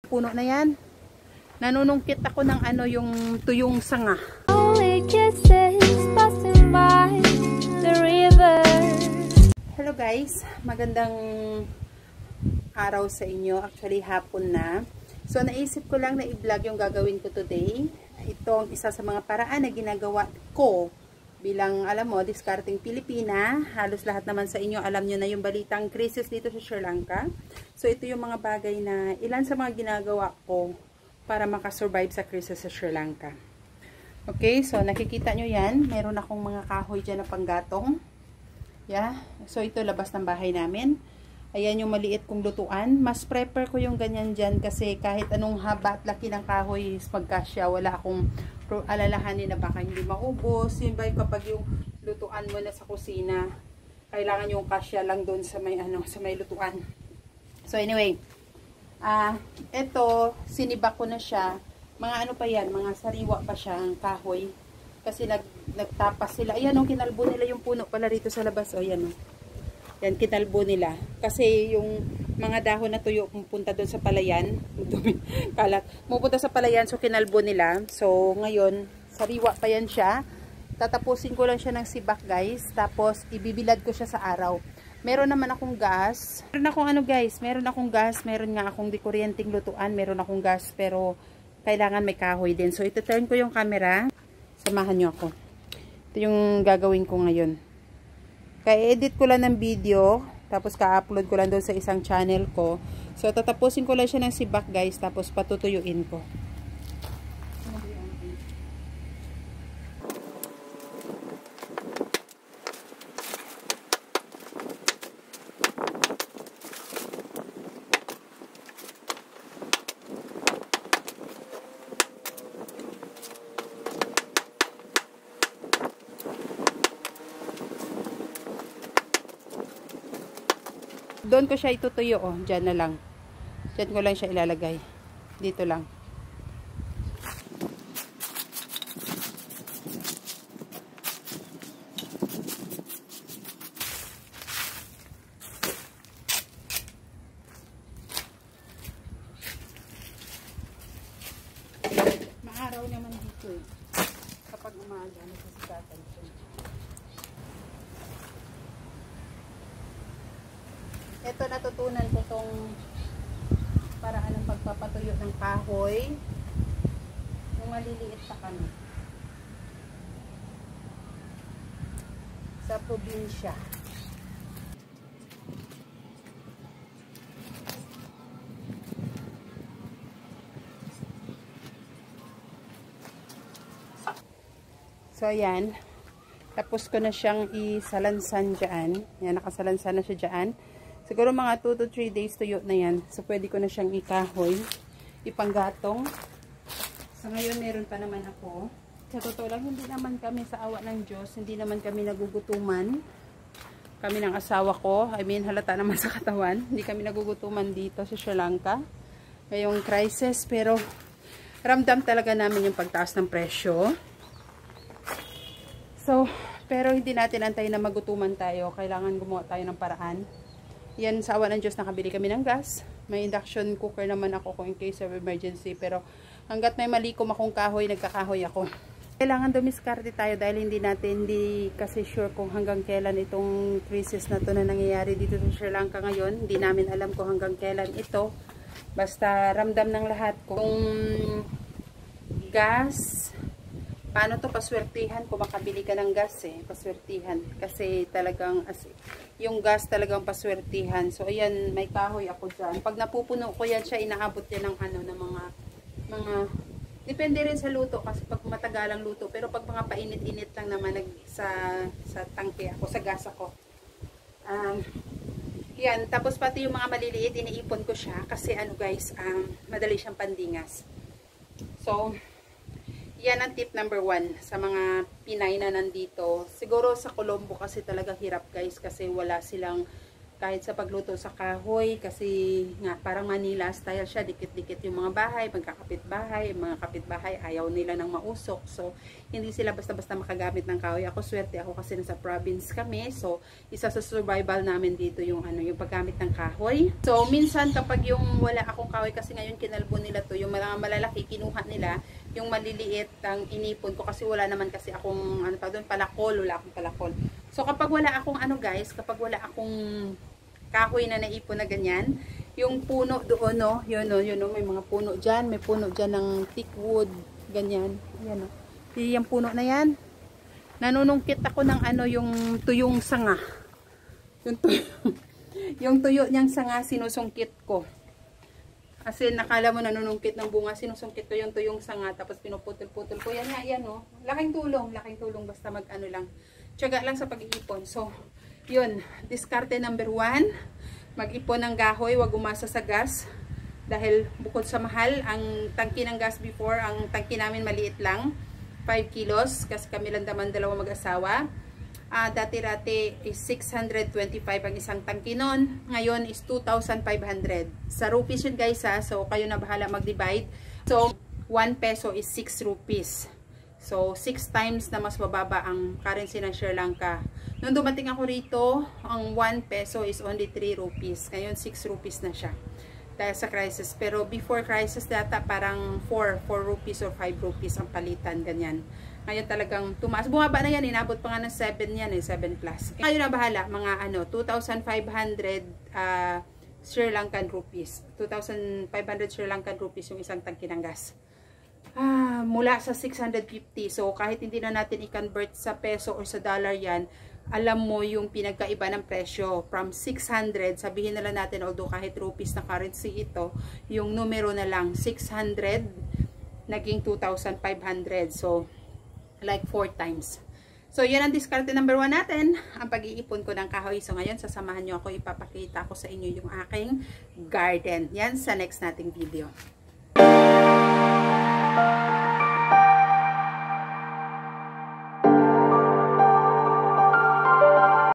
Puno na yan. Nanunungkit ako ng ano, yung tuyong sanga. Hello guys, magandang araw sa inyo. Actually hapon na. So naisip ko lang na i-vlog yung gagawin ko today. Ito ang isa sa mga paraan na ginagawa ko bilang, alam mo, discarding Pilipina. Halos lahat naman sa inyo alam nyo na yung balitang krisis dito sa Sri Lanka. So ito yung mga bagay na ilan sa mga ginagawa ko para makasurvive sa krisis sa Sri Lanka. Okay, so nakikita nyo yan. Meron akong mga kahoy dyan na panggatong. Yeah. So ito labas ng bahay namin. Ayan yung maliit kong lutuan. Mas prefer ko yung ganyan dyan kasi kahit anong haba at laki ng kahoy pagkasya, wala akong alalahanin na baka hindi maubos. Yun ba kapag yung lutuan mo na sa kusina, kailangan yung kasya lang doon sa may, sa may lutuan. So anyway, ito, sinibak ko na siya. Mga pa yan, mga sariwa pa siya ang kahoy. Kasi nagtapas sila. Ayan o, kinalbo nila yung puno pala rito sa labas. O, yan o. Yan, kinalbo nila. Kasi yung mga dahon na tuyo pupunta doon sa palayan. Kalat. Pupunta sa palayan, so kinalbo nila. So, ngayon, sariwa pa yan siya. Tatapusin ko lang siya ng sibak, guys. Tapos, ibibilad ko siya sa araw. Meron naman akong gas. Meron akong guys, meron akong gas. Meron nga akong dikuryenteng lutuan. Meron akong gas, pero kailangan may kahoy din. So, ito-turn ko yung camera. Samahan nyo ako. Ito yung gagawin ko ngayon. Ka-edit ko lang ng video. Tapos ka-upload ko lang doon sa isang channel ko. So, tatapusin ko lang siya ng sibak, guys. Tapos patutuyuin ko. Doon ko siya itutuyo, oh. Diyan na lang. Diyan ko lang siya ilalagay. Dito lang. Maaraw naman dito eh. Kapag umaga, nagsasikatan siya. Ito natutunan ko tong paraan ng pagpapatuyo ng kahoy yung maliliit pa kami sa probinsya. So ayan, tapos ko na siyang isalansan dyan. Yan, nakasalansan na siya dyan. Siguro mga 2 to 3 days tuyo na yan. So, pwede ko na siyang ikahoy, ipanggatong. So, ngayon meron pa naman ako. Sa totoo lang, hindi naman kami sa awa ng Diyos, hindi naman kami nagugutuman. Kami ng asawa ko, I mean, halata naman sa katawan. Hindi kami nagugutuman dito sa Sri Lanka. Ngayong crisis, pero ramdam talaga namin yung pagtaas ng presyo. So, pero hindi natin antayin na magutuman tayo. Kailangan gumawa tayo ng paraan. Yan, sa awa ng Diyos, nakabili kami ng gas. May induction cooker naman ako kung in case of emergency. Pero hanggat may malikom akong kahoy, nagkakahoy ako. Kailangan dumiskarte tayo dahil hindi kasi sure kung hanggang kailan itong crisis na to na nangyayari dito sa Sri Lanka ngayon. Hindi namin alam kung hanggang kailan ito. Basta ramdam ng lahat kung gas. Paano to paswertihan kung makabili ka ng gas eh. Paswertihan. Kasi talagang yung gas talagang paswertihan. So ayan, may kahoy ako dyan. Pag napupuno ko yan siya, inaabot yan ng ng mga depende rin sa luto kasi pag matagalang luto. Pero pag mga painit-init lang naman sa tangke ako, sa gas ako. Yan, tapos pati yung mga maliliit, iniipon ko siya kasi guys, madali siyang pandingas. So, yan ang tip number 1 sa mga Pinay na nandito. Siguro sa Colombo kasi talaga hirap guys kasi wala silang kahit sa pagluto sa kahoy, kasi nga parang Manila style siya, dikit-dikit yung mga bahay, magkakapit-bahay, mga kapit-bahay ayaw nila ng mausok, so hindi sila basta-basta makagamit ng kahoy. Ako swerte ako kasi nasa province kami, so isa sa survival namin dito yung yung paggamit ng kahoy. So minsan kapag yung wala akong kahoy, kasi ngayon kinalbo nila to, yung mga malalaki kinuha nila, yung maliliit ang inipon ko kasi wala naman kasi akong palakol, wala akong palakol. So kapag wala akong guys, kapag wala akong kahoy na naipon na ganyan, yung puno doon, no, yun, may mga puno dyan, may puno dyan ng thick wood, ganyan, yan, no. Yung puno na yan, nanunungkit ako ng yung tuyong sanga, yung tuyo niyang sanga, sinusungkit ko. Kasi nakala mo nanunungkit ng bunga, sinusungkit ko yung tuyong sanga, tapos pinuputol-putol ko, yan nga, yan, no. Laking tulong, basta lang, tiyaga lang sa pag-iipon. So, yun, diskarte number 1, mag-ipon ng kahoy, wag umasa sa gas. Dahil bukod sa mahal, ang tangki ng gas before, ang tangki namin maliit lang, 5 kilos, kasi kami lang naman dalawa mag-asawa. Dati-rati is 625 ang isang tangki nun. Ngayon is 2,500. Sa rupees yun guys ha, so kayo na bahala mag-divide. So, 1 peso is 6 rupees. So, 6 times na mas mababa ang currency ng Sri Lanka. Nung dumating ako rito, ang 1 peso is only 3 rupees. Ngayon, 6 rupees na siya. Dahil sa crisis. Pero before crisis data, parang 4 rupees or 5 rupees ang palitan. Ganyan. Ngayon talagang tumaas. Bumaba na yan. Inabot pa nga ng 7 yan. 7 plus. Ngayon na bahala. Mga 2,500 Sri Lankan rupees. 2,500 Sri Lankan rupees yung isang tangki ng gas. Mula sa 650. So, kahit hindi na natin i-convert sa peso or sa dollar yan, alam mo yung pinagkaiba ng presyo. From 600, sabihin na lang natin, although kahit rupees na currency ito, yung numero na lang, 600, naging 2,500. So, like 4 times. So, yan ang diskarte number 1 natin, ang pag-iipon ko ng kahoy. So, ngayon, sasamahan nyo ako, ipapakita ko sa inyo yung aking garden. Yan sa next nating video.